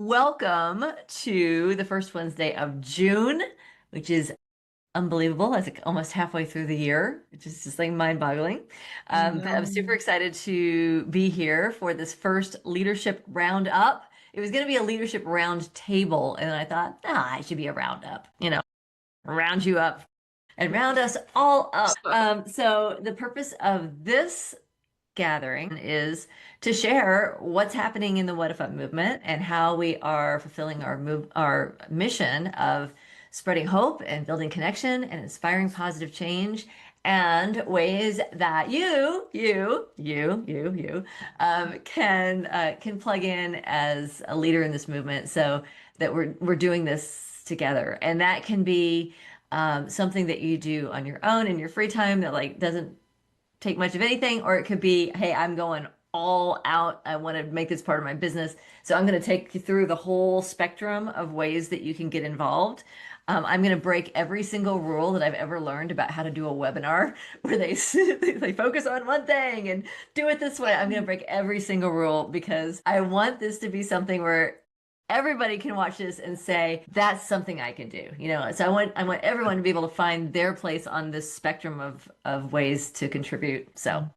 Welcome to the first Wednesday of June, which is unbelievable. It's like almost halfway through the year, which is just like mind-boggling. I But I'm super know. excited to be here for this first leadership roundup. It was going to be a leadership round table, and I thought, it should be a roundup, round you up and round us all up. So the purpose of this gathering is to share what's happening in the What If Up movement and how we are fulfilling our mission of spreading hope and building connection and inspiring positive change and ways that you can plug in as a leader in this movement so that we're doing this together. And that can be something that you do on your own in your free time that like doesn't take much of anything, or it could be, hey, I'm going all out. I want to make this part of my business. So I'm going to take you through the whole spectrum of ways that you can get involved. I'm going to break every single rule that I've ever learned about how to do a webinar where they focus on one thing and do it this way. I'm going to break every single rule because I want this to be something where everybody can watch this and say that's something I can do. So I want everyone to be able to find their place on this spectrum of ways to contribute. So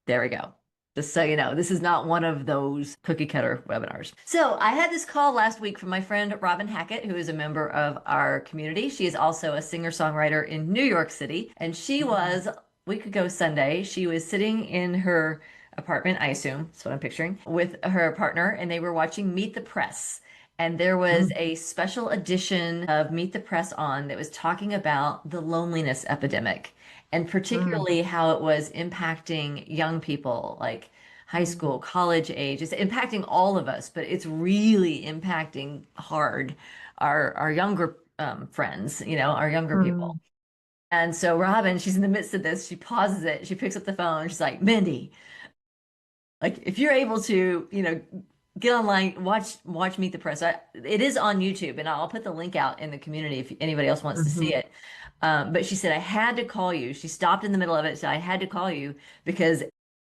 there we go. Just so you know, this is not one of those cookie cutter webinars. So I had this call last week from my friend Robin Hackett, who is a member of our community. She is also a singer-songwriter in New York City, and she was a week ago Sunday. She was sitting in her apartment, I assume, that's what I'm picturing, with her partner, and they were watching Meet the Press. And there was a special edition of Meet the Press on that was talking about the loneliness epidemic and particularly how it was impacting young people, like high school, college age. It's impacting all of us, but it's really impacting hard our younger friends, our younger people. And so Robin, she's in the midst of this. She pauses it. She picks up the phone. She's like, Mindy, like if you're able to, get online, watch Meet the Press. It is on YouTube, and I'll put the link out in the community if anybody else wants to see it. But she said I had to call you. She stopped in the middle of it, so I had to call you because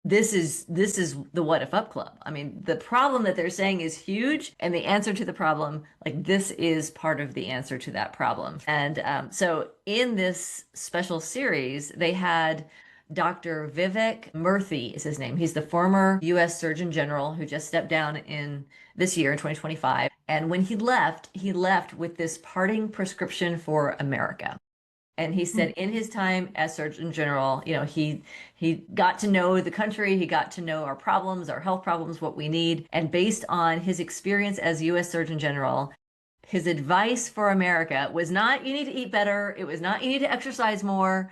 this is the What If Up Club. I mean, the problem that they're saying is huge, and the answer to the problem, like this is part of the answer to that problem. And so in this special series, they had Dr. Vivek Murthy is his name. He's the former U.S. Surgeon General who just stepped down in this year in 2025. And when he left with this parting prescription for America. And he said in his time as Surgeon General, he got to know the country, he got to know our problems, our health problems, what we need. And based on his experience as U.S. Surgeon General, his advice for America was not you need to eat better. It was not you need to exercise more.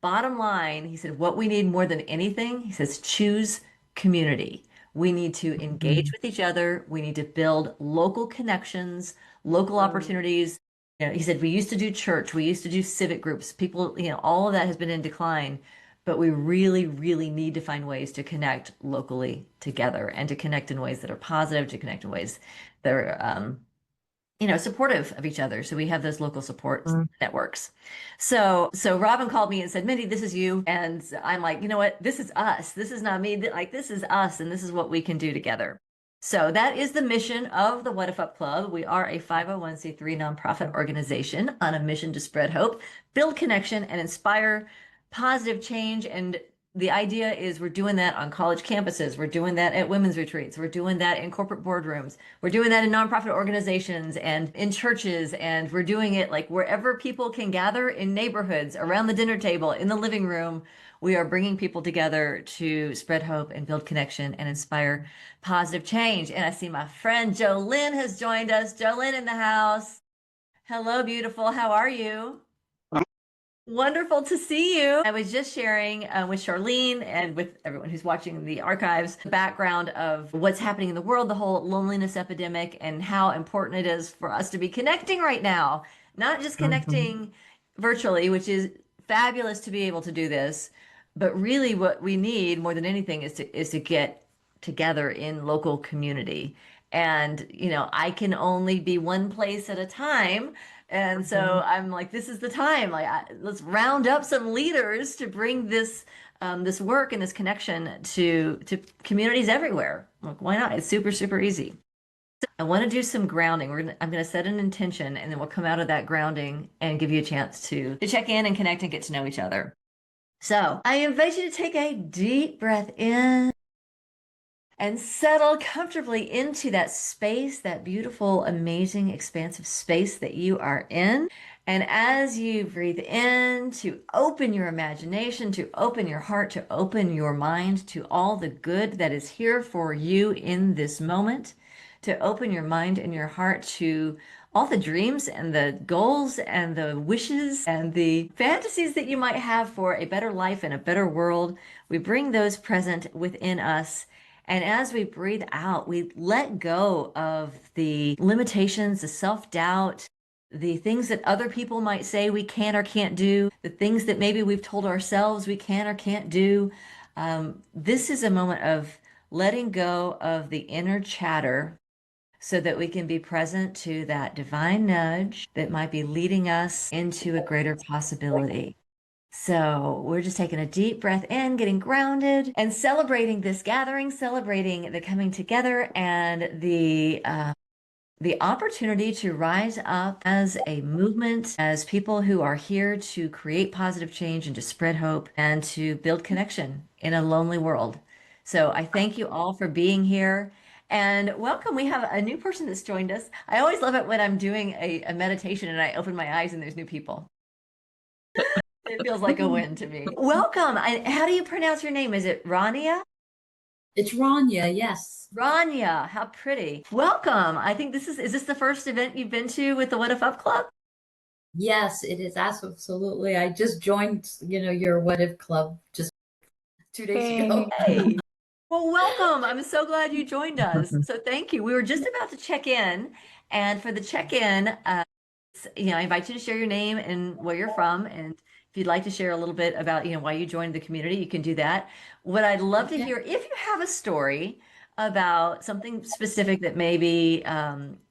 Bottom line, he said, what we need more than anything, he says, choose community. We need to engage with each other. We need to build local connections, local opportunities. He said, we used to do church, we used to do civic groups. People, all of that has been in decline, but we really, really need to find ways to connect locally together and to connect in ways that are positive, to connect in ways that are, supportive of each other. So we have those local support networks. So Robin called me and said, Mindy, this is you. And I'm like, you know what? This is us. This is not me. Like, this is us. And this is what we can do together. So that is the mission of the What If Up Club. We are a 501c3 nonprofit organization on a mission to spread hope, build connection, and inspire positive change. And the idea is we're doing that on college campuses. We're doing that at women's retreats. We're doing that in corporate boardrooms. We're doing that in nonprofit organizations and in churches. And we're doing it like wherever people can gather in neighborhoods, around the dinner table, in the living room. We are bringing people together to spread hope and build connection and inspire positive change. And I see my friend Jolynn has joined us. Jolynn in the house. Hello, beautiful. How are you? Wonderful to see you. I was just sharing with Charlene and with everyone who's watching the archives, the background of what's happening in the world, the whole loneliness epidemic, and how important it is for us to be connecting right now. Not just connecting virtually, which is fabulous to be able to do this, but really what we need more than anything is to get together in local community. And, I can only be one place at a time. And so I'm like, this is the time. Like, let's round up some leaders to bring this work and this connection to communities everywhere. Like, why not? It's super, super easy. I want to do some grounding. I'm gonna set an intention, and then we'll come out of that grounding and give you a chance to check in and connect and get to know each other. So I invite you to take a deep breath in and settle comfortably into that space, that beautiful, amazing, expansive space that you are in. And as you breathe in, to open your imagination, to open your heart, to open your mind to all the good that is here for you in this moment, to open your mind and your heart to all the dreams and the goals and the wishes and the fantasies that you might have for a better life and a better world. We bring those present within us. And as we breathe out, we let go of the limitations, the self-doubt, the things that other people might say we can or can't do, the things that maybe we've told ourselves we can or can't do. This is a moment of letting go of the inner chatter so that we can be present to that divine nudge that might be leading us into a greater possibility. So we're just taking a deep breath in, getting grounded, and celebrating this gathering, celebrating the coming together and the opportunity to rise up as a movement, as people who are here to create positive change and to spread hope and to build connection in a lonely world. So I thank you all for being here. And welcome. We have a new person that's joined us. I always love it when I'm doing a meditation and I open my eyes and there's new people. It feels like a win to me. Welcome. How do you pronounce your name? Is it Rania? It's Rania, yes. Rania, how pretty. Welcome. I think is this the first event you've been to with the What If Up Club? Yes, it is absolutely. I just joined, your What If Club just 2 days ago. Hey. Well, welcome. I'm so glad you joined us. So thank you. We were just about to check in, and for the check-in, I invite you to share your name and where you're from. And if you'd like to share a little bit about, why you joined the community, you can do that. What I'd love to Okay. hear, if you have a story about something specific that maybe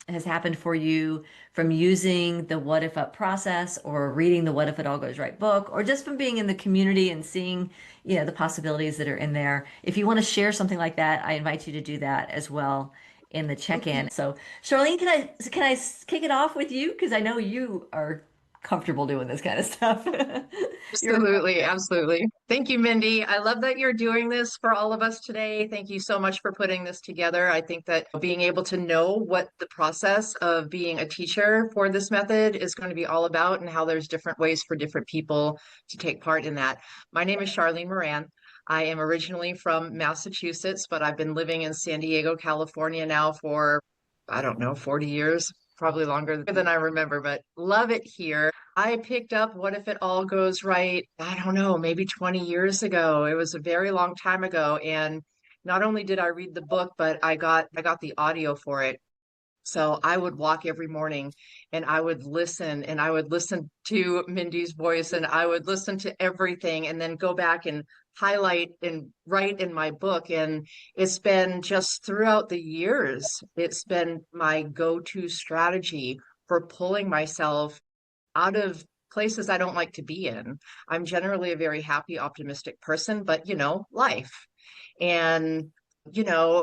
has happened for you from using the What If Up process or reading the What If It All Goes Right book, or just from being in the community and seeing, the possibilities that are in there. If you want to share something like that, I invite you to do that as well in the check-in. Okay. So, Charlene, can I kick it off with you? Because I know you are comfortable doing this kind of stuff. You're Absolutely, absolutely. Thank you, Mindy. I love that you're doing this for all of us today. Thank you so much for putting this together. I think that being able to know what the process of being a teacher for this method is going to be all about and how there's different ways for different people to take part in that. My name is Charlene Moran. I am originally from Massachusetts, but I've been living in San Diego, California now for, I don't know, 40 years, probably longer than I remember, but love it here. I picked up What If It All Goes Right, I don't know, maybe 20 years ago. It was a very long time ago. And not only did I read the book, but I got the audio for it. So I would walk every morning and I would listen to Mindy's voice and I would listen to everything and then go back and highlight and write in my book. And it's been just throughout the years, it's been my go-to strategy for pulling myself out of places I don't like to be in. I'm generally a very happy, optimistic person, but life. And,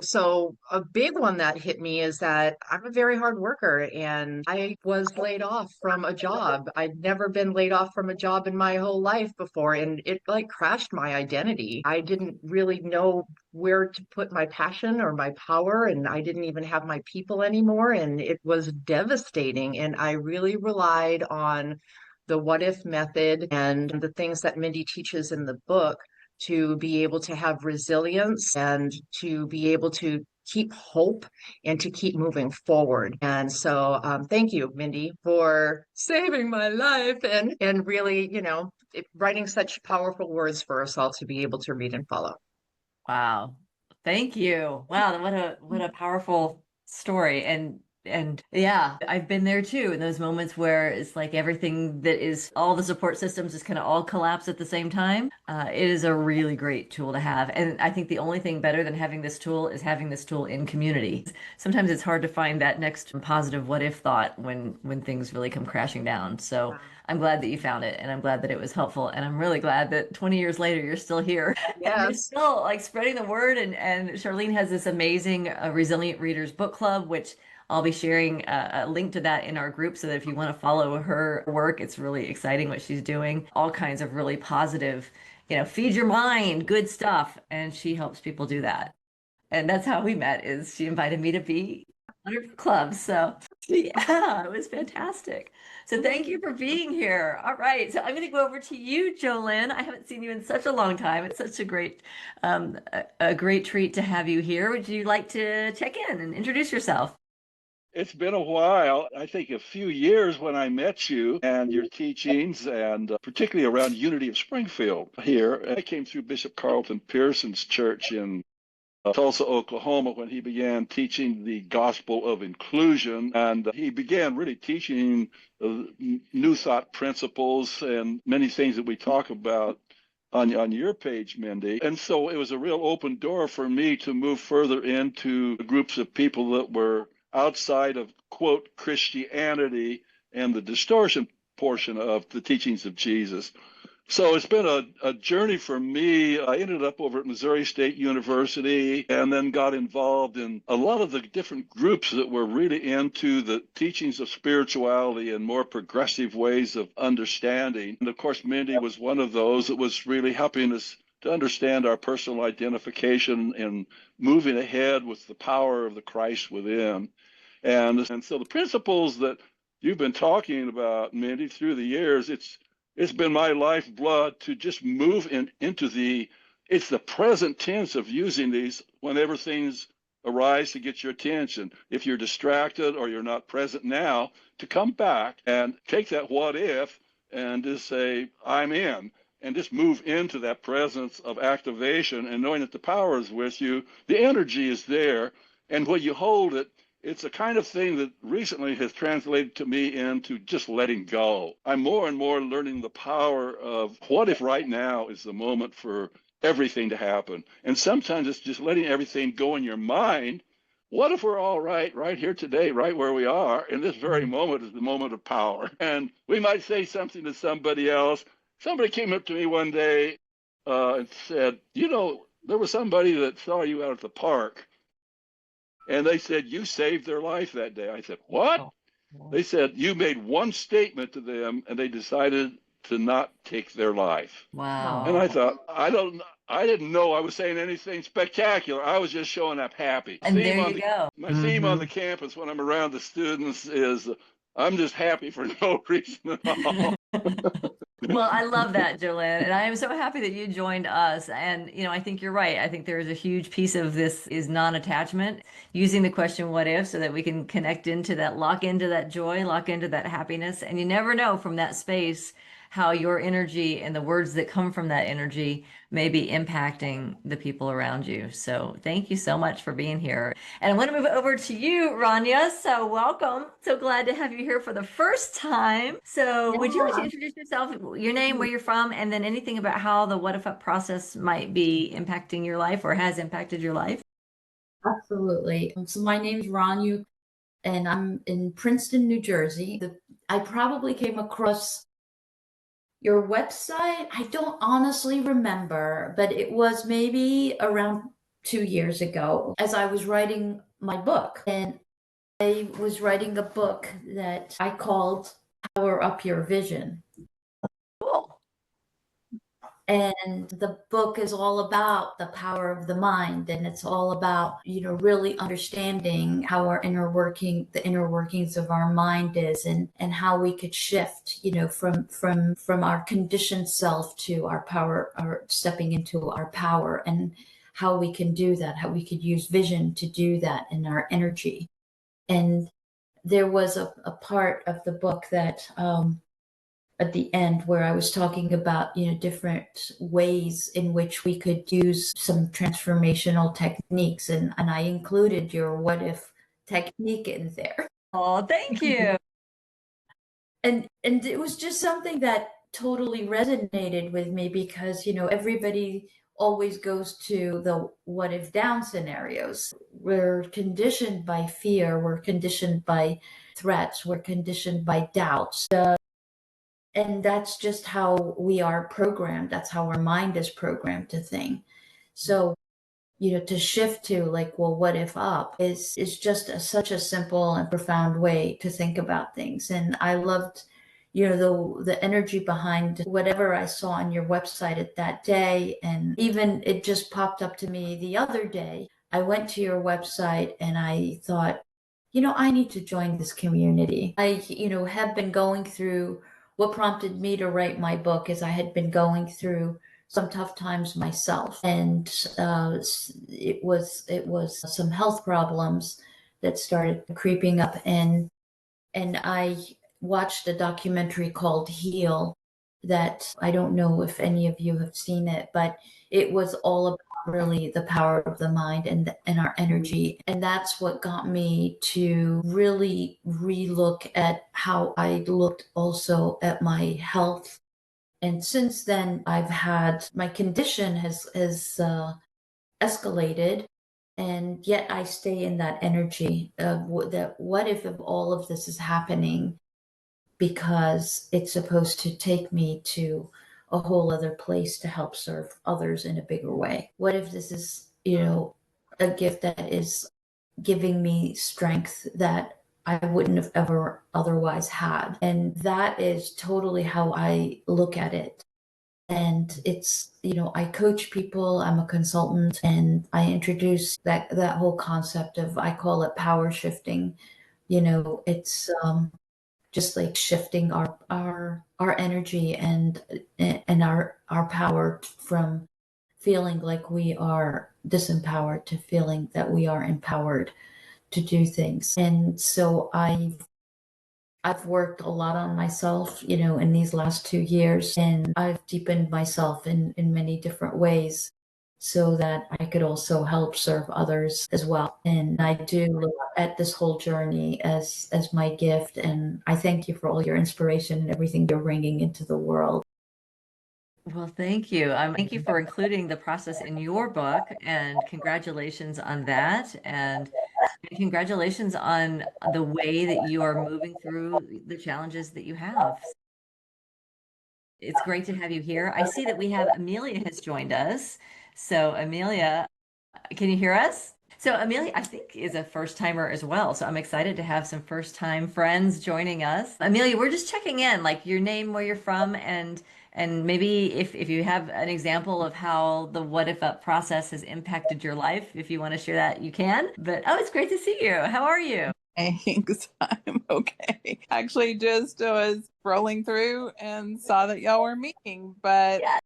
so a big one that hit me is that I'm a very hard worker and I was laid off from a job. I'd never been laid off from a job in my whole life before, and it like crashed my identity. I didn't really know where to put my passion or my power, and I didn't even have my people anymore. And it was devastating. And I really relied on the what if method and the things that Mindy teaches in the book to be able to have resilience and to be able to keep hope and to keep moving forward. And so thank you, Mindy, for saving my life and really, writing such powerful words for us all to be able to read and follow. Wow. Thank you. Wow, what a powerful story. And yeah, I've been there too in those moments where it's like everything that is all the support systems just kind of all collapse at the same time. It is a really great tool to have. And I think the only thing better than having this tool is having this tool in community. Sometimes it's hard to find that next positive what if thought when things really come crashing down. So I'm glad that you found it and I'm glad that it was helpful. And I'm really glad that 20 years later you're still here and you're Yes. still like spreading the word. And Charlene has this amazing Resilient Readers book club, which I'll be sharing a link to that in our group so that if you want to follow her work, it's really exciting what she's doing. All kinds of really positive, feed your mind, good stuff. And she helps people do that. And that's how we met, is she invited me to be one of her clubs. So yeah, it was fantastic. So thank you for being here. All right. So I'm going to go over to you, Jolynn. I haven't seen you in such a long time. It's such a a great treat to have you here. Would you like to check in and introduce yourself? It's been a while. I think a few years when I met you and your teachings, and particularly around Unity of Springfield here. I came through Bishop Carlton Pearson's church in Tulsa, Oklahoma, when he began teaching the gospel of inclusion. And he began really teaching new thought principles and many things that we talk about on your page, Mindy. And so it was a real open door for me to move further into groups of people that were outside of, quote, Christianity and the distortion portion of the teachings of Jesus. So it's been a journey for me. I ended up over at Missouri State University and then got involved in a lot of the different groups that were really into the teachings of spirituality and more progressive ways of understanding. And of course, Mindy was one of those that was really helping us to understand our personal identification and moving ahead with the power of the Christ within. And so the principles that you've been talking about, Mindy, through the years, it's been my lifeblood to just move into it's the present tense of using these whenever things arise to get your attention. If you're distracted or you're not present now, to come back and take that what if and just say, I'm in, and just move into that presence of activation and knowing that the power is with you, the energy is there, and when you hold it, it's a kind of thing that recently has translated to me into just letting go. I'm more and more learning the power of what if right now is the moment for everything to happen. And sometimes it's just letting everything go in your mind. What if we're all right here today, right where we are? And this very moment is the moment of power. And we might say something to somebody else. Somebody came up to me one day and said, there was somebody that saw you out at the park. And they said, you saved their life that day. I said, what? They said, you made one statement to them and they decided to not take their life. Wow. And I thought, I didn't know I was saying anything spectacular. I was just showing up happy. And there you go. My theme on the campus when I'm around the students is I'm just happy for no reason at all. Well, I love that, Jolynn, and I am so happy that you joined us. And, I think you're right. I think there is a huge piece of this is non-attachment, using the question, what if, so that we can connect into that, lock into that joy, lock into that happiness. And you never know from that space how your energy and the words that come from that energy may be impacting the people around you. So thank you so much for being here. And I want to move over to you, Rania. So welcome. So glad to have you here for the first time. So would you like to introduce yourself, your name, where you're from, and then anything about how the What If Up process might be impacting your life or has impacted your life? Absolutely. So my name's Ranu, and I'm in Princeton, New Jersey. I probably came across your website. I don't honestly remember, but it was maybe around 2 years ago as I was writing my book. And I was writing a book that I called Power Up Your Vision. Cool. And the book is all about the power of the mind. And it's all about, really understanding how the inner workings of our mind is and how we could shift, from our conditioned self to our power, or stepping into our power, and how we can do that, how we could use vision to do that in our energy. And there was a part of the book that, at the end, where I was talking about, different ways in which we could use some transformational techniques. And I included your what if technique in there. Oh, thank you. And it was just something that totally resonated with me because, everybody always goes to the what if down scenarios. We're conditioned by fear. We're conditioned by threats. We're conditioned by doubts. And that's just how we are programmed. That's how our mind is programmed to think. So to shift to like, well, what if up is just such a simple and profound way to think about things. And I loved, the energy behind whatever I saw on your website at that day. And even it just popped up to me the other day. I went to your website and I thought, I need to join this community. I, have been going through what prompted me to write my book is I had been going through some tough times myself, and it was some health problems that started creeping up, and I watched a documentary called Heal that I don't know if any of you have seen it, but it was all about really the power of the mind and our energy. And that's what got me to really relook at how I looked also at my health. And since then, I've had my condition has escalated, and yet I stay in that energy of what if all of this is happening because it's supposed to take me to a whole other place to help serve others in a bigger way? What if this is, a gift that is giving me strength that I wouldn't have ever otherwise had? And that is totally how I look at it. And it's, I coach people, I'm a consultant, and I introduce that whole concept of, I call it power shifting. It's just like shifting our energy and our power from feeling like we are disempowered to feeling that we are empowered to do things. And so I've worked a lot on myself, in these last 2 years, and I've deepened myself in many different ways so that I could also help serve others as well. And I do look at this whole journey as my gift. And I thank you for all your inspiration and everything you're bringing into the world. Well, thank you. Thank you for including the process in your book, and congratulations on that. And congratulations on the way that you are moving through the challenges that you have. It's great to have you here. I see that we have Amelia has joined us. So, Amelia, can you hear us? So, Amelia, I think, is a first timer as well. So, I'm excited to have some first time friends joining us. Amelia, we're just checking in, like your name, where you're from, and maybe if you have an example of how the What If Up process has impacted your life, if you want to share that, you can. But oh, it's great to see you. How are you? Thanks. I'm okay. Actually, just was scrolling through and saw that y'all were meeting, but Yeah.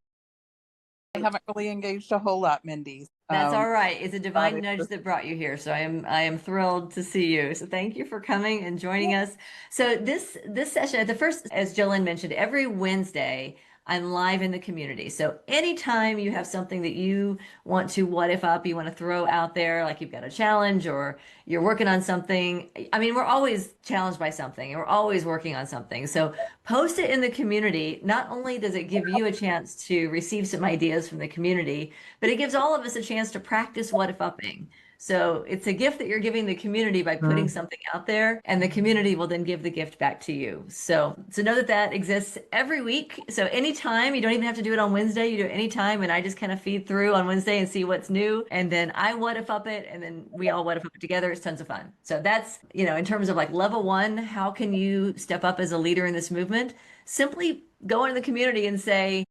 I haven't really engaged a whole lot, Mindy. That's all right. It's a Thought divine it nudge was that brought you here. So I am thrilled to see you. So thank you for coming and joining us. So this session, the first, as Jolyn mentioned, every Wednesday I'm live in the community. So anytime you have something that you want to what if up, you want to throw out there, like you've got a challenge or you're working on something. I mean, we're always challenged by something and we're always working on something. So post it in the community. Not only does it give you a chance to receive some ideas from the community, but it gives all of us a chance to practice what if upping. So it's a gift that you're giving the community by putting something out there, and the community will then give the gift back to you. So know that that exists every week. So anytime, you don't even have to do it on Wednesday, you do it anytime, and I just kind of feed through on Wednesday and see what's new, and then I what if up it, and then we all what if up it together. It's tons of fun. So that's, in terms of like level one, how can you step up as a leader in this movement? Simply go into the community and say,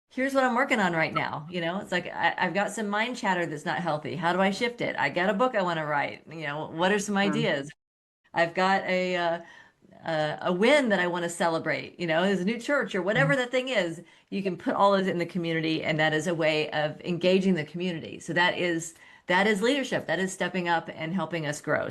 here's what I'm working on right now. It's like I've got some mind chatter that's not healthy. How do I shift it? I got a book I want to write. What are some ideas? I've got a win that I want to celebrate. There's a new church or whatever that thing is. You can put all those in the community, and that is a way of engaging the community. So that is leadership. That is stepping up and helping us grow.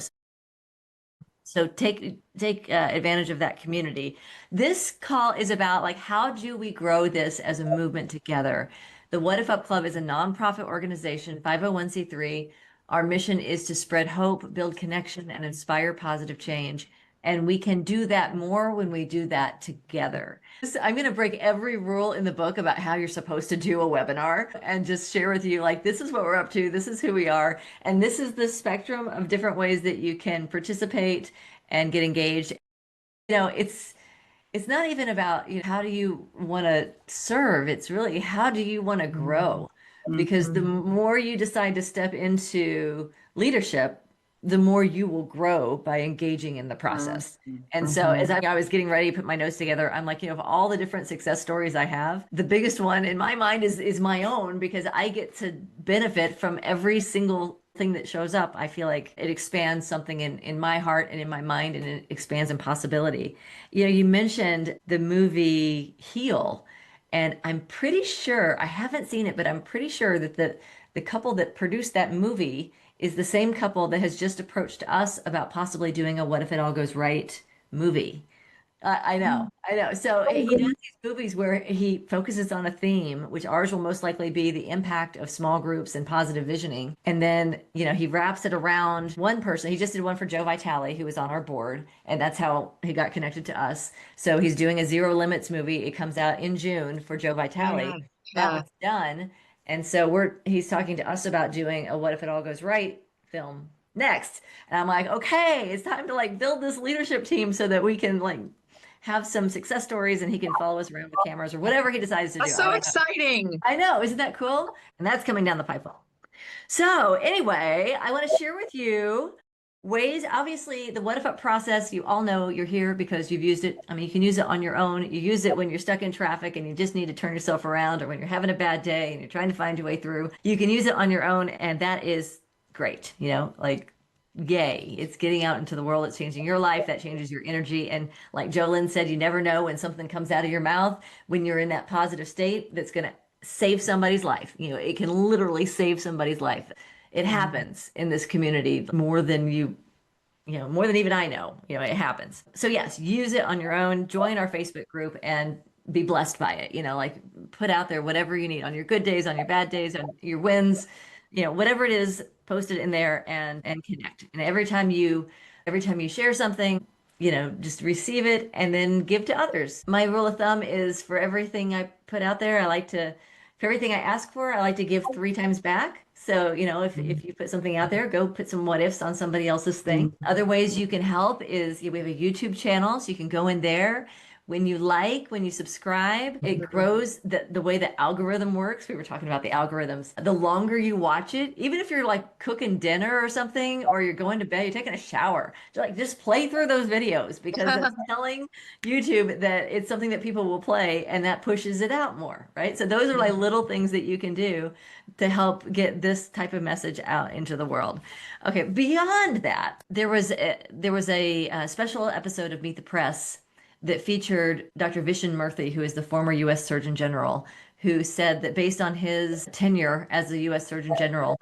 So take advantage of that community. This call is about like how do we grow this as a movement together? The What If Up Club is a nonprofit organization, 501(c)(3). Our mission is to spread hope, build connection, and inspire positive change. And we can do that more when we do that together. I'm going to break every rule in the book about how you're supposed to do a webinar and just share with you, like, this is what we're up to, this is who we are, and this is the spectrum of different ways that you can participate and get engaged. It's not even about, how do you want to serve? It's really, how do you want to grow? because the Mhm. more you decide to step into leadership, the more you will grow by engaging in the process. And so as Mhm. I was getting ready to put my notes together, I'm like, of all the different success stories I have, the biggest one in my mind is my own, because I get to benefit from every single thing that shows up. I feel like it expands something in my heart and in my mind, and it expands in possibility. You mentioned the movie Heal, and I'm pretty sure, I haven't seen it, but I'm pretty sure that the couple that produced that movie is the same couple that has just approached us about possibly doing a What If It All Goes Right movie. I know, I know. So he does these movies where he focuses on a theme, which ours will most likely be the impact of small groups and positive visioning. And then, he wraps it around one person. He just did one for Joe Vitale, who was on our board, and that's how he got connected to us. So he's doing a Zero Limits movie. It comes out in June for Joe Vitale. Yeah, That yeah. one's done. And so he's talking to us about doing a What If It All Goes Right film next. And I'm like, okay, it's time to like build this leadership team so that we can like have some success stories and he can follow us around with cameras or whatever he decides to do. That's I so don't know. exciting. I know. Isn't that cool? And that's coming down the pipeline. So anyway, I want to share with you ways, obviously the what if up process, you all know you're here because you've used it. I mean, you can use it on your own. You use it when you're stuck in traffic and you just need to turn yourself around, or when you're having a bad day and you're trying to find your way through. You can use it on your own, and that is great. Like yay, it's getting out into the world. It's changing your life. That changes your energy. And like Jolynn said, you never know when something comes out of your mouth when you're in that positive state that's going to save somebody's life. It can literally save somebody's life. It happens in this community more than more than even I know. It happens. So yes, use it on your own. Join our Facebook group and be blessed by it. Like put out there whatever you need on your good days, on your bad days, on your wins, whatever it is, post it in there and connect. And every time you share something, just receive it and then give to others. My rule of thumb is for everything I put out there, for everything I ask for, I like to give 3 times back. So, if you put something out there, go put some what ifs on somebody else's thing. Other ways you can help is we have a YouTube channel, so you can go in there. When you subscribe, it grows the way the algorithm works. We were talking about the algorithms. The longer you watch it, even if you're like cooking dinner or something, or you're going to bed, you're taking a shower, just play through those videos because it's telling YouTube that it's something that people will play, and that pushes it out more, right? So those are like little things that you can do to help get this type of message out into the world. Okay, beyond that, there was a special episode of Meet the Press that featured Dr. Vishen Murthy, who is the former U.S. Surgeon General, who said that based on his tenure as the U.S. Surgeon General,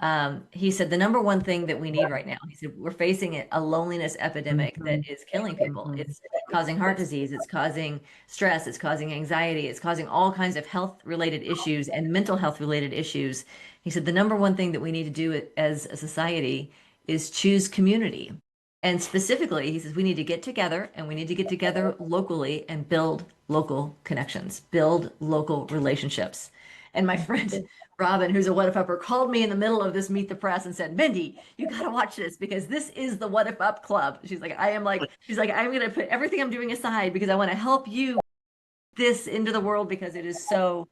he said the number one thing that we need right now, he said, we're facing a loneliness epidemic that is killing people. It's causing heart disease, it's causing stress, it's causing anxiety, it's causing all kinds of health-related issues and mental health-related issues. He said the number one thing that we need to do as a society is choose community. And specifically, he says we need to get together, and we need to get together locally and build local connections, build local relationships. And my friend Robin, who's a What If Upper, called me in the middle of this Meet the Press and said, Mindy, you got to watch this because this is the What If Up Club. She's like, I'm going to put everything I'm doing aside because I want to help you this into the world because it is so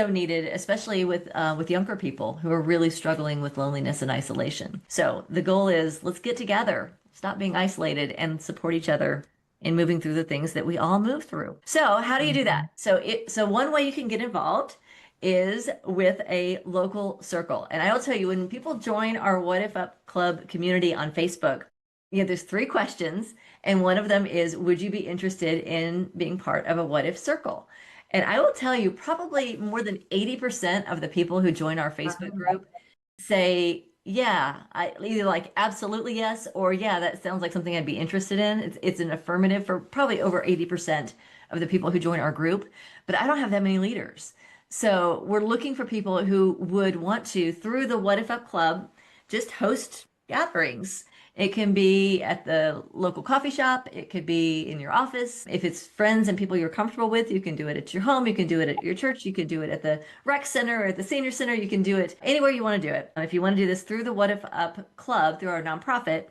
needed, especially with younger people who are really struggling with loneliness and isolation. So the goal is let's get together, stop being isolated, and support each other in moving through the things that we all move through. So how do you do that? So one way you can get involved is with a local circle. And I will tell you, when people join our What If Up Club community on Facebook, there's 3 questions, and one of them is, would you be interested in being part of a what if circle? And I will tell you, probably more than 80% of the people who join our Facebook group say, yeah, I either like absolutely yes, or yeah, that sounds like something I'd be interested in. It's an affirmative for probably over 80% of the people who join our group, but I don't have that many leaders. So we're looking for people who would want to, through the What If Up Club, just host gatherings. It can be at the local coffee shop. It could be in your office. If it's friends and people you're comfortable with, you can do it at your home. You can do it at your church. You can do it at the rec center or at the senior center. You can do it anywhere you want to do it. If you want to do this through the What If Up Club, through our nonprofit,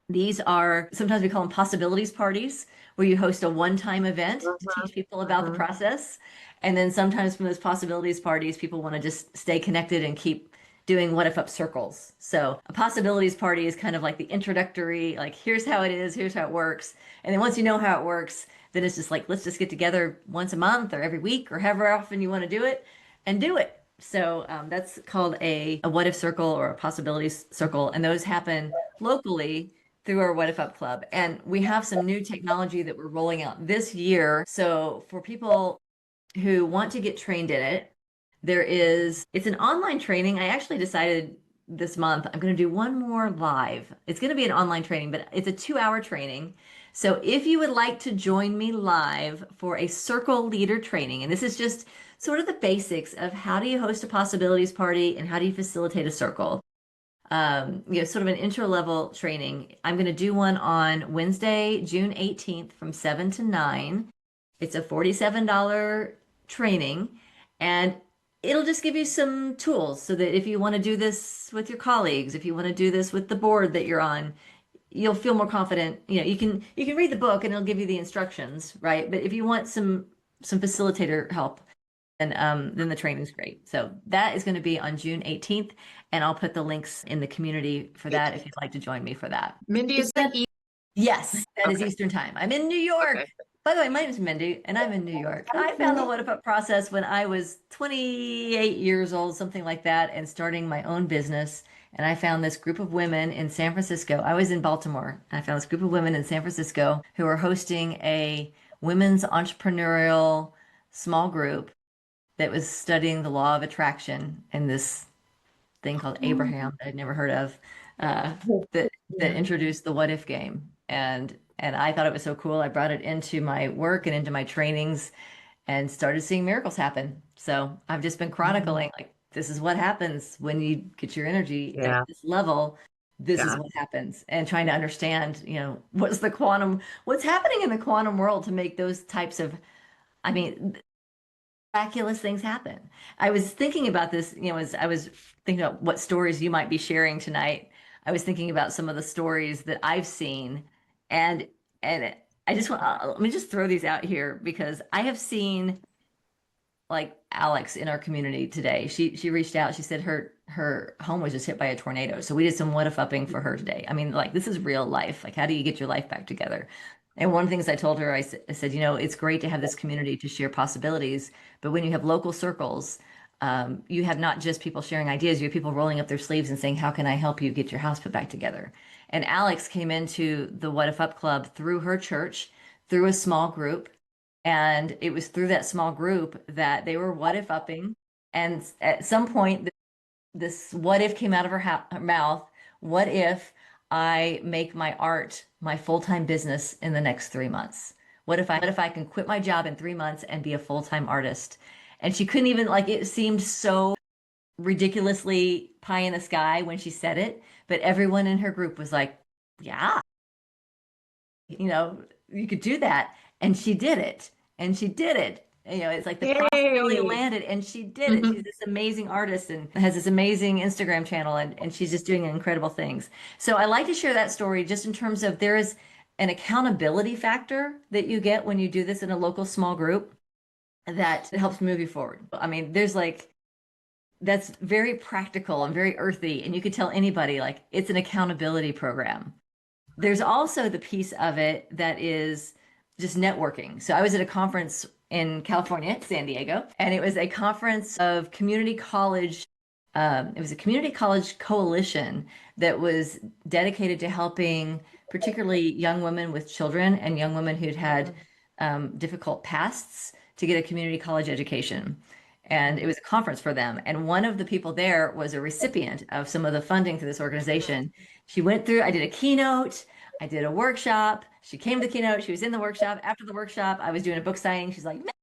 These are sometimes we call them possibilities parties, where you host a one-time event to Mhm, teach people about the mhm. process. And then sometimes from those possibilities parties, people want to just stay connected and keep doing what if up circles. So a possibilities party is kind of like the introductory, like here's how it is, here's how it works. And then once you know how it works, then it's just like let's just get together once a month or every week or however often you want to do it and do it. So that's called a what if circle or a possibilities circle. And those happen locally through our What If Up Club. And we have some new technology that we're rolling out this year. So for people who want to get trained in it, it's an online training. I actually decided this month I'm going to do one more live. It's going to be an online training, but it's a 2-hour training. So if you would like to join me live for a circle leader training, and this is just sort of the basics of how do you host a possibilities party and how do you facilitate a circle, sort of an intro level training. I'm going to do one on Wednesday, June 18th from 7 to 9. It's a $47 training, and it'll just give you some tools so that if you want to do this with your colleagues, if you want to do this with the board that you're on, you'll feel more confident. You can read the book and it'll give you the instructions, right? But if you want some facilitator help, then the training's great. So that is going to be on June 18th, and I'll put the links in the community for that if you'd like to join me for that. Mindy, is Is that that Yes, that is Okay. Eastern time. I'm in New York. Okay. By the way, my name is Mindy, and I'm in New York. I found the What If Up process when I was 28 years old, something like that, and starting my own business. And I found this group of women in San Francisco. I was in Baltimore. And I found this group of women in San Francisco who were hosting a women's entrepreneurial small group that was studying the law of attraction in this thing called Abraham that I'd never heard of, uh, that Yeah. introduced the what if game. And I thought it was so cool. I brought it into my work and into my trainings and started seeing miracles happen. So I've just been chronicling like this is what happens when you get your energy at Yeah. this level. This is Yeah. what happens, and trying to understand, what's happening in the quantum world to make those types of, I mean, miraculous things happen. I was thinking about this, as I was thinking about what stories you might be sharing tonight. I was thinking about some of the stories that I've seen, and and I just want let me just throw these out here because I have seen like Alex in our community today. She reached out. She said her home was just hit by a tornado. So we did some what if upping for her today. I mean, like this is real life. Like how do you get your life back together? And one of the things I told her, I said, it's great to have this community to share possibilities, but when you have local circles, you have not just people sharing ideas, you have people rolling up their sleeves and saying, how can I help you get your house put back together? And Alex came into the What If Up Club through her church, through a small group. And it was through that small group that they were what if upping. And at some point, this what if came out of her mouth. What if I make my art my full-time business in the next 3 months? What if I can quit my job in 3 months and be a full-time artist? And she couldn't even like it seemed so ridiculously pie in the sky when she said it, but everyone in her group was like, yeah, you could do that. And she did it. And she did it. It's like the possibility Yay. landed and she did it. She's Mhm. this amazing artist and has this amazing Instagram channel and she's just doing incredible things. So I like to share that story just in terms of there is an accountability factor that you get when you do this in a local small group that helps move you forward. I mean, that's very practical and very earthy, and you could tell anybody like it's an accountability program. There's also the piece of it that is just networking. So I was at a conference in California, San Diego, and it was a conference of community college. It was a community college coalition that was dedicated to helping particularly young women with children and young women who'd had difficult pasts to get a community college education. And it was a conference for them. And one of the people there was a recipient of some of the funding through this organization. She went through, I did a keynote, I did a workshop. She came to the keynote, she was in the workshop. After the workshop, I was doing a book signing. She's like, "Man,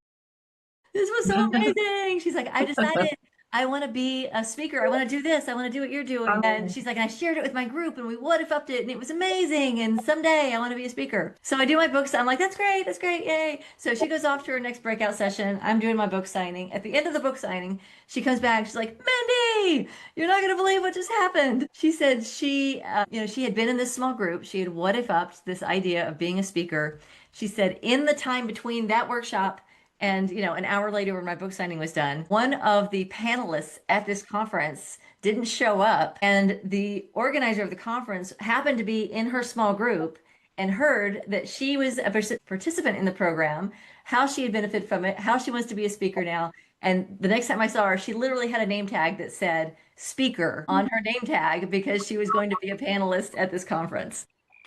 this was so amazing." She's like, I decided I want to be a speaker. I want to do this. I want to do what you're doing. And she's like, and I shared it with my group and we what if upped it and it was amazing. And someday I want to be a speaker. So I do my books. I'm like, that's great. That's great. Yay. So she goes off to her next breakout session. I'm doing my book signing. At the end of the book signing, she comes back. She's like, Mindy, you're not going to believe what just happened. She said she had been in this small group. She had what if upped this idea of being a speaker. She said in the time between that workshop and, an hour later when my book signing was done, one of the panelists at this conference didn't show up. And the organizer of the conference happened to be in her small group and heard that she was a participant in the program, how she had benefited from it, how she wants to be a speaker now. And the next time I saw her, she literally had a name tag that said speaker on her name tag because she was going to be a panelist at this conference.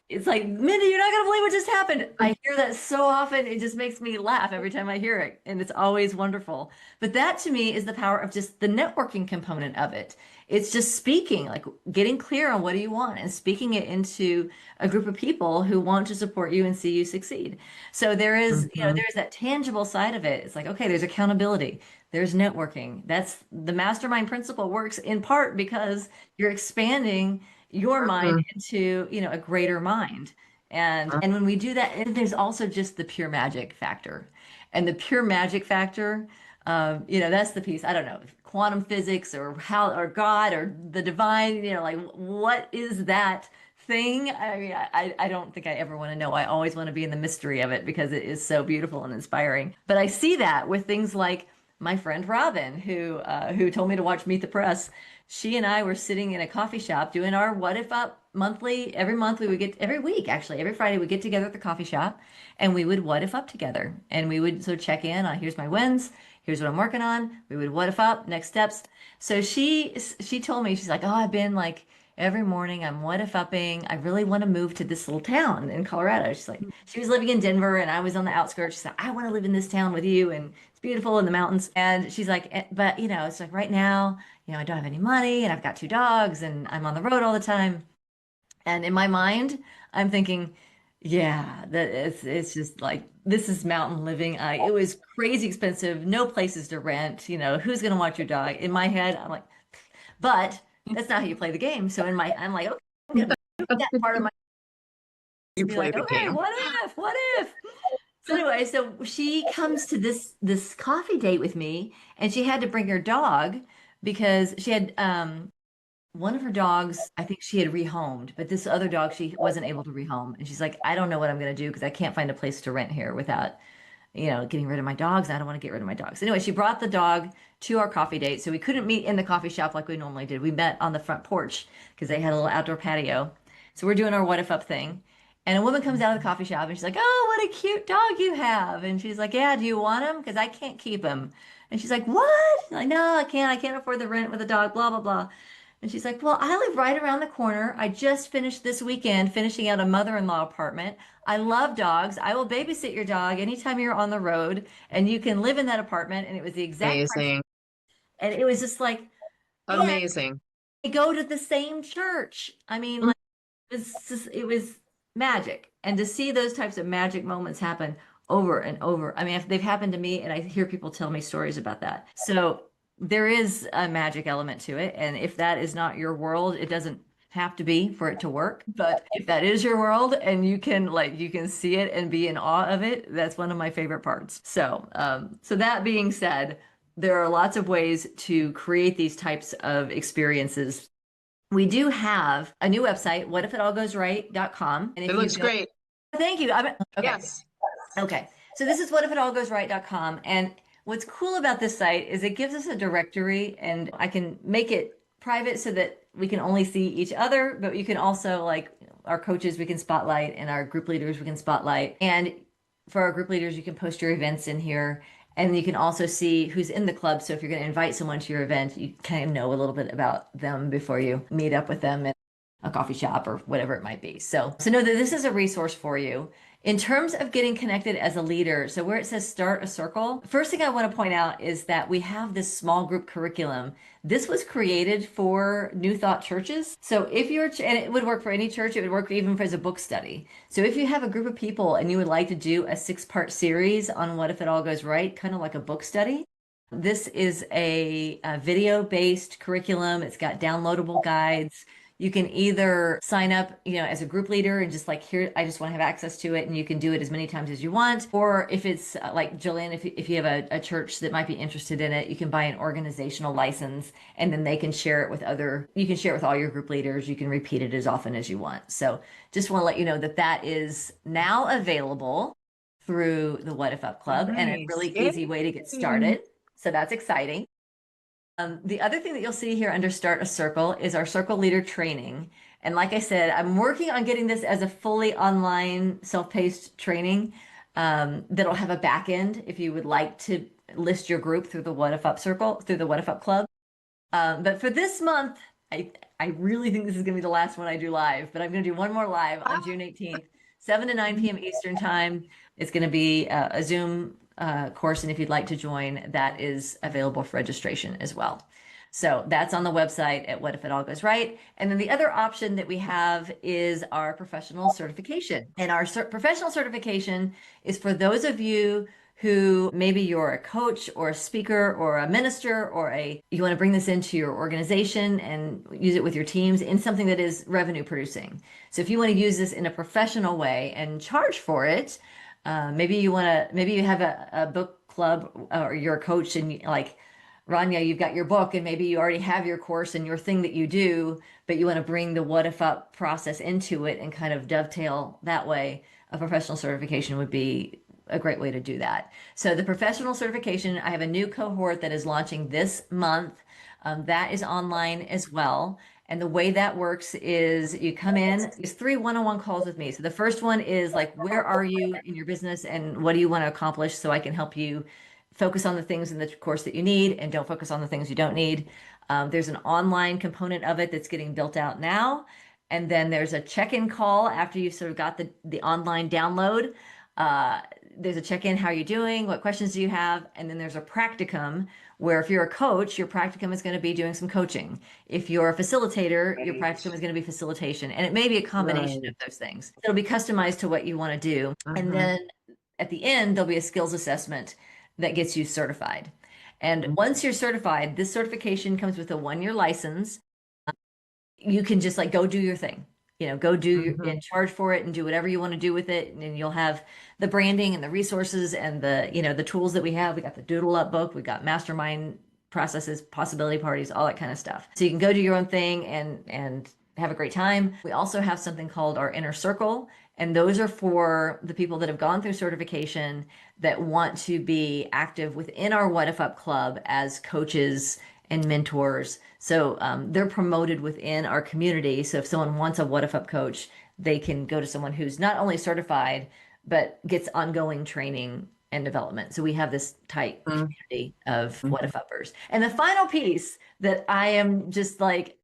It's like, Mindy, you're not going to believe what just happened. I hear that so often. It just makes me laugh every time I hear it. And it's always wonderful. But that to me is the power of just the networking component of it. It's just speaking, like getting clear on what do you want and speaking it into a group of people who want to support you and see you succeed. So there is, there's that tangible side of it. It's like, okay, there's accountability, there's networking. That's the mastermind principle works in part because you're expanding your mind into, a greater mind. And when we do that, and there's also just the pure magic factor. And the pure magic factor, that's the piece. I don't know, quantum physics or how or God or the divine, like what is that thing? I mean, I don't think I ever want to know. I always want to be in the mystery of it because it is so beautiful and inspiring. But I see that with things like my friend Robin, who told me to watch Meet the Press. She and I were sitting in a coffee shop doing our What If Up monthly. Every month we would get, every week actually, every Friday we'd get together at the coffee shop and we would What If Up together. And we would sort of check in on here's my wins, here's what I'm working on. We would What If Up, next steps. So she told me, she's like, oh, I've been like every morning I'm What If Upping. I really want to move to this little town in Colorado. She's like, she was living in Denver and I was on the outskirts. She's like, I want to live in this town with you and it's beautiful in the mountains. And she's like, but it's like right now, I don't have any money and I've got 2 dogs and I'm on the road all the time. And in my mind, I'm thinking, yeah, that it's just like this is mountain living. It was crazy expensive, no places to rent. Who's gonna watch your dog? In my head, I'm like, but that's not how you play the game. So I'm like, okay, I'm gonna make that part of my You be play like, the okay, game. what if? What if? So anyway, so she comes to this coffee date with me, and she had to bring her dog because she had one of her dogs, I think she had rehomed, but this other dog she wasn't able to rehome. And she's like, I don't know what I'm gonna do because I can't find a place to rent here without, getting rid of my dogs. I don't want to get rid of my dogs. Anyway, she brought the dog to our coffee date. So we couldn't meet in the coffee shop like we normally did. We met on the front porch because they had a little outdoor patio. So we're doing our what if up thing. And a woman comes out of the coffee shop and she's like, oh, what a cute dog you have. And she's like, yeah, do you want him? Because I can't keep him. And she's like, what? She's like, no, I can't. I can't afford the rent with a dog, blah, blah, blah. And she's like, well, I live right around the corner. I just finished this weekend finishing out a mother-in-law apartment. I love dogs. I will babysit your dog anytime you're on the road and you can live in that apartment. And it was the exact price. Amazing. And it was just like, and Amazing. they go to the same church. I mean, like it was magic. And to see those types of magic moments happen over and over. I mean, if they've happened to me and I hear people tell me stories about that. So there is a magic element to it. And if that is not your world, it doesn't have to be for it to work. But if that is your world and you can see it and be in awe of it, that's one of my favorite parts. So that being said, there are lots of ways to create these types of experiences. We do have a new website, whatifitallgoesright.com. And if It looks you go, great. thank you. Okay. Yes. Okay. So this is whatifitallgoesright.com. And what's cool about this site is it gives us a directory and I can make it private so that we can only see each other, but you can also like our coaches, we can spotlight and our group leaders, we can spotlight. And for our group leaders, you can post your events in here. And you can also see who's in the club. So if you're going to invite someone to your event, you kind of know a little bit about them before you meet up with them at a coffee shop or whatever it might be. So know that this is a resource for you. In terms of getting connected as a leader, so where it says start a circle, first thing I want to point out is that we have this small group curriculum. This was created for New Thought churches. So if you're, and it would work for any church, it would work even for as a book study. So if you have a group of people and you would like to do a 6-part series on what if it all goes right, kind of like a book study, This is a video-based curriculum. It's got downloadable guides. You can either sign up, as a group leader and just like, here, I just want to have access to it, and you can do it as many times as you want. Or if it's like Jillian, if you have a church that might be interested in it, you can buy an organizational license, and then they can share it with you can share it with all your group leaders. You can repeat it as often as you want. So just want to let you know that that is now available through the What If Up Club, and a Nice. really easy way to get started. So that's exciting. The other thing that you'll see here under Start a Circle is our Circle Leader training. And like I said, I'm working on getting this as a fully online self-paced training that'll have a back end if you would like to list your group through the What If Up Circle, through the What If Up Club. But for this month, I really think this is going to be the last one I do live, but I'm going to do one more live on June 18th, 7 to 9 p.m. Eastern time. It's going to be a Zoom course, and if you'd like to join, that is available for registration as well. So that's on the website at What If It All Goes Right. And then the other option that we have is our professional certification. And our professional certification is for those of you who maybe you're a coach or a speaker or a minister, or you want to bring this into your organization and use it with your teams in something that is revenue producing. So if you want to use this in a professional way and charge for it, maybe you have a book club, or you're a coach, and like Rania, you've got your book, and maybe you already have your course and your thing that you do, but you want to bring the What If Up process into it and kind of dovetail that way. A professional certification would be a great way to do that. So the professional certification, I have a new cohort that is launching this month. That is online as well. And the way that works is you come in, it's 3 one-on-one calls with me. So the first one is like, where are you in your business and what do you want to accomplish, so I can help you focus on the things in the course that you need and don't focus on the things you don't need. There's an online component of it that's getting built out now. And then there's a check-in call after you've sort of got the online download. There's a check-in, how are you doing? What questions do you have? And then there's a practicum, where if you're a coach, your practicum is going to be doing some coaching. If you're a facilitator, your practicum is going to be facilitation. And it may be a combination of those things. It'll be customized to what you want to do. And then at the end, there'll be a skills assessment that gets you certified. And once you're certified, this certification comes with a 1-year license. You can just like go do your thing, go do and charge for it and do whatever you want to do with it. And you'll have the branding and the resources and the tools that we have. We got the Doodle Up book, we got mastermind processes, possibility parties, all that kind of stuff. So you can go do your own thing and have a great time. We also have something called our Inner Circle, and those are for the people that have gone through certification that want to be active within our What If Up Club as coaches and mentors. So they're promoted within our community. So if someone wants a What If Up coach, they can go to someone who's not only certified, but gets ongoing training and development. So we have this tight community of What If Uppers. And the final piece that I am just like,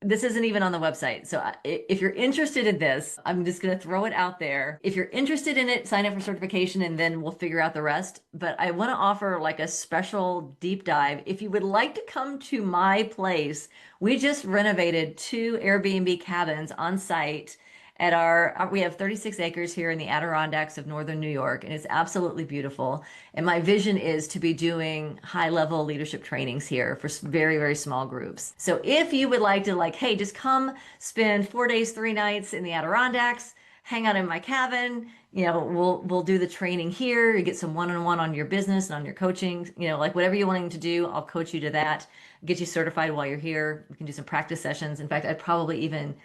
this isn't even on the website. So if you're interested in this, I'm just going to throw it out there. If you're interested in it, sign up for certification and then we'll figure out the rest. But I want to offer like a special deep dive. If you would like to come to my place, we just renovated 2 Airbnb cabins on site at we have 36 acres here in the Adirondacks of northern New York, and it's absolutely beautiful. And my vision is to be doing high-level leadership trainings here for very, very small groups. So if you would like to hey, just come spend 4 days, 3 nights in the Adirondacks, hang out in my cabin, we'll do the training here. You get some one-on-one on your business and on your coaching, whatever you're wanting to do, I'll coach you to that, get you certified while you're here. We can do some practice sessions. In fact, I'd probably even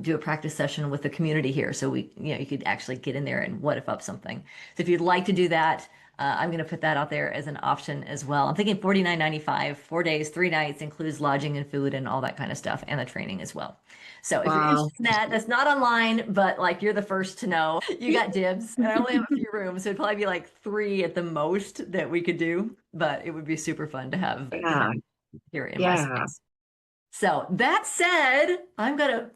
do a practice session with the community here. So you could actually get in there and What If Up something. So if you'd like to do that, I'm going to put that out there as an option as well. I'm thinking $49.95, 4 days, 3 nights, includes lodging and food and all that kind of stuff, and the training as well. So if you're interested in that, that's not online, but you're the first to know. You got dibs. And I only have a few rooms, so it'd probably be 3 at the most that we could do, but it would be super fun to have here in my space. So that said, I'm going to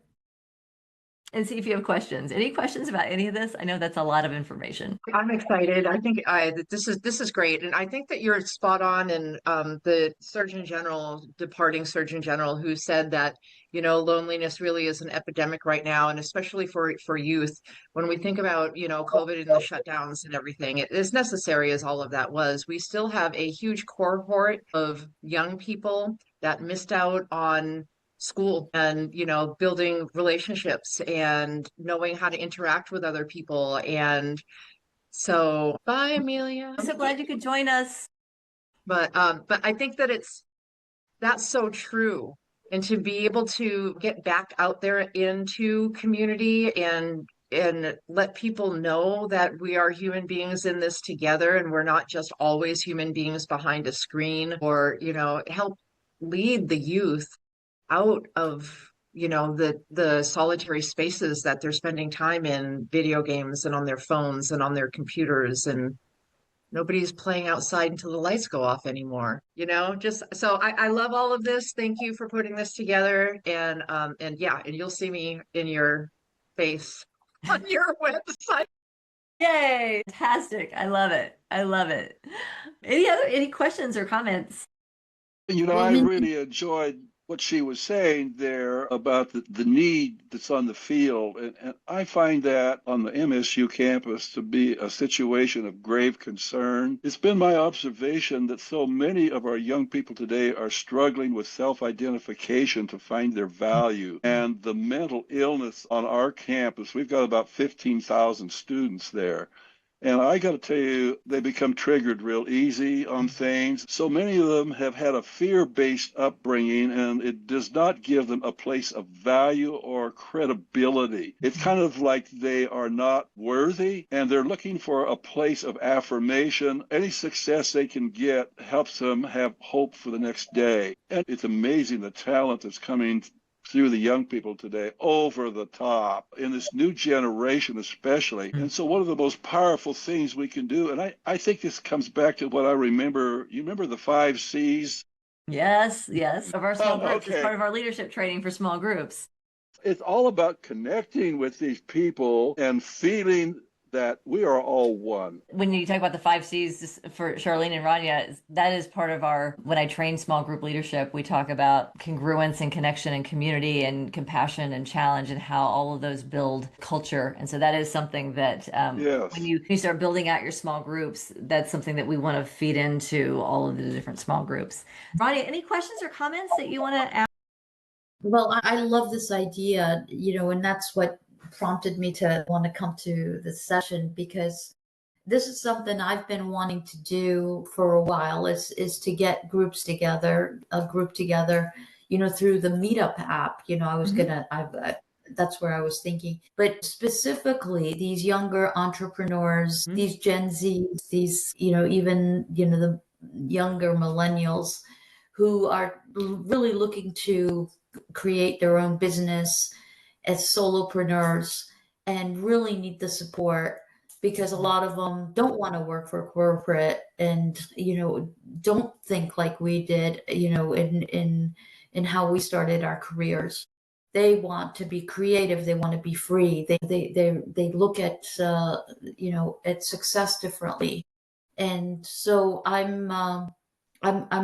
and see if you have questions. Any questions about any of this? I know that's a lot of information. I'm excited. I think this is great, and I think that you're spot on. And the Surgeon General, departing Surgeon General, who said that loneliness really is an epidemic right now, and especially for youth. When we think about COVID and the shutdowns and everything, as necessary as all of that was, we still have a huge cohort of young people that missed out on school and building relationships and knowing how to interact with other people. And so bye, Amelia. I'm so glad you could join us. But I think that that's so true. And to be able to get back out there into community and let people know that we are human beings in this together, and we're not just always human beings behind a screen, or help lead the youth out of the solitary spaces that they're spending time in video games and on their phones and on their computers, and nobody's playing outside until the lights go off anymore. Just so I love all of this. Thank you for putting this together. And yeah, and you'll see me in your face on your website. Yay! Fantastic. I love it. I love it. Any questions or comments? I really enjoyed what she was saying there about the need that's on the field. And I find that on the MSU campus to be a situation of grave concern. It's been my observation that so many of our young people today are struggling with self-identification to find their value. And the mental illness on our campus, we've got about 15,000 students there. And I got to tell you, they become triggered real easy on things. So many of them have had a fear-based upbringing, and it does not give them a place of value or credibility. It's kind of like they are not worthy, and they're looking for a place of affirmation. Any success they can get helps them have hope for the next day. And it's amazing the talent that's coming through the young people today, over the top, in this new generation especially. And so one of the most powerful things we can do, and I think this comes back to what I remember, you remember the 5 C's? Yes, of our small groups. Okay. It's part of our leadership training for small groups. It's all about connecting with these people and feeling that we are all one. When you talk about the 5 C's for Charlene and Rania, that is part of when I train small group leadership, we talk about congruence and connection and community and compassion and challenge and how all of those build culture. And so that is something that Yes. when you start building out your small groups, that's something that we want to feed into all of the different small groups. Rania, any questions or comments that you want to ask? Well, I love this idea, and that's what prompted me to want to come to this session, because this is something I've been wanting to do for a while, is to get groups together, a group together, through the Meetup app. I was that's where I was thinking, but specifically these younger entrepreneurs, these Gen Zs, these, even, the younger millennials who are really looking to create their own business as solopreneurs and really need the support, because a lot of them don't want to work for corporate and don't think like we did in how we started our careers. They want to be creative, they want to be free, they look at at success differently. And so I'm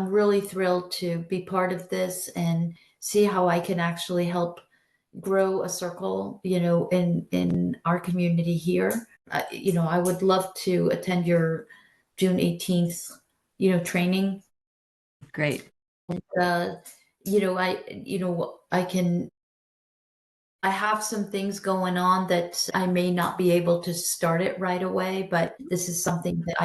really thrilled to be part of this and see how I can actually help grow a circle, in our community here. I would love to attend your June 18th, training. Great. And, I have some things going on that I may not be able to start it right away, but this is something that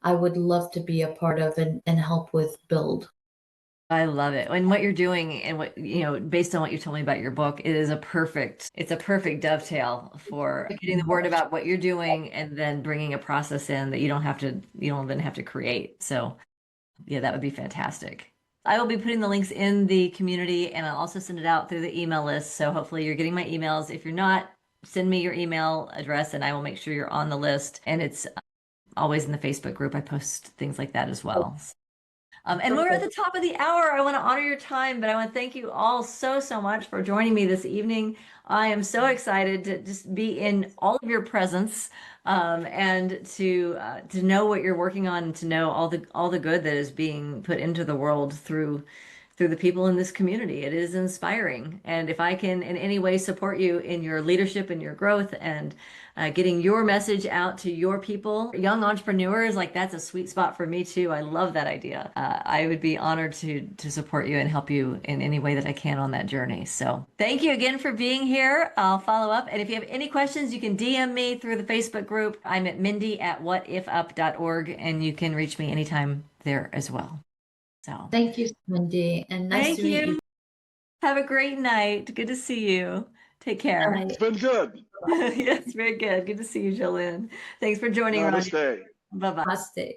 I would love to be a part of and help with build. I love it. And what you're doing and what, based on what you told me about your book, it's a perfect dovetail for getting the word about what you're doing and then bringing a process in that you don't even have to create. So yeah, that would be fantastic. I will be putting the links in the community, and I'll also send it out through the email list. So hopefully you're getting my emails. If you're not, send me your email address and I will make sure you're on the list. And it's always in the Facebook group. I post things like that as well. And we're at the Perfect. top of the hour. I want to honor your time, but I want to thank you all so, so much for joining me this evening. I am so excited to just be in all of your presence, and to know what you're working on, and to know all the good that is being put into the world through the people in this community. It is inspiring. And if I can in any way support you in your leadership and your growth, and getting your message out to your people, young entrepreneurs, like that's a sweet spot for me too. I love that idea. I would be honored to support you and help you in any way that I can on that journey. So thank you again for being here. I'll follow up. And if you have any questions, you can DM me through the Facebook group. I'm at mindy@whatifup.org, and you can reach me anytime there as well. So Thank you, Mindy, and nice thank to meet you. you. Have a great night. Good to see you. Take care. It's been good. Yes, very good. Good to see you, Jolene. Thanks for joining, Ron. Namaste. Bye-bye. Namaste.